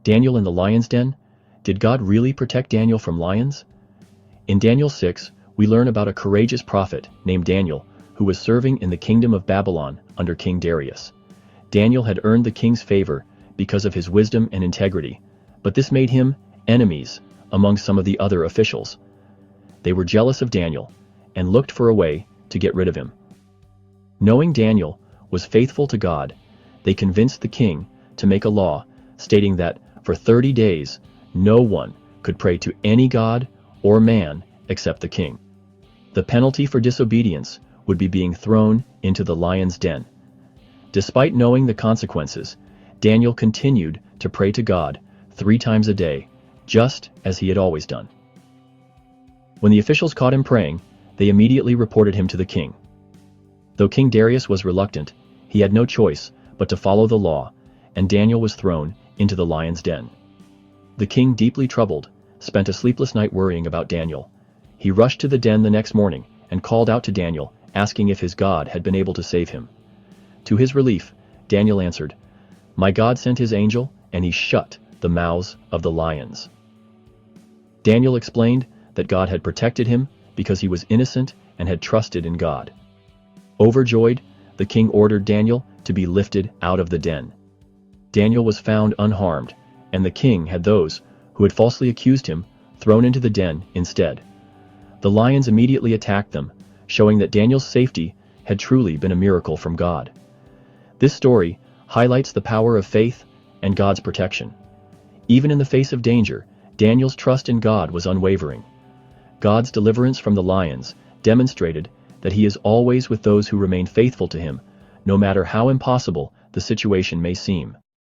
Daniel in the lion's den? Did God really protect Daniel from lions? In Daniel 6, we learn about a courageous prophet named Daniel who was serving in the kingdom of Babylon under King Darius. Daniel had earned the king's favor because of his wisdom and integrity, but this made him enemies among some of the other officials. They were jealous of Daniel and looked for a way to get rid of him. Knowing Daniel was faithful to God, they convinced the king to make a law stating that for 30 days no one could pray to any god or man except the king. The penalty for disobedience would be being thrown into the lion's den. Despite knowing the consequences, Daniel continued to pray to God 3 times a day, just as he had always done. When the officials caught him praying, they immediately reported him to the king. Though King Darius was reluctant, he had no choice but to follow the law, and Daniel was thrown into the lion's den. The king, deeply troubled, spent a sleepless night worrying about Daniel. He rushed to the den the next morning and called out to Daniel, asking if his God had been able to save him. To his relief, Daniel answered, "My God sent his angel, and he shut the mouths of the lions." Daniel explained that God had protected him because he was innocent and had trusted in God. Overjoyed, the king ordered Daniel to be lifted out of the den. Daniel was found unharmed, and the king had those who had falsely accused him thrown into the den instead. The lions immediately attacked them, showing that Daniel's safety had truly been a miracle from God. This story highlights the power of faith and God's protection. Even in the face of danger, Daniel's trust in God was unwavering. God's deliverance from the lions demonstrated that he is always with those who remain faithful to him, no matter how impossible the situation may seem.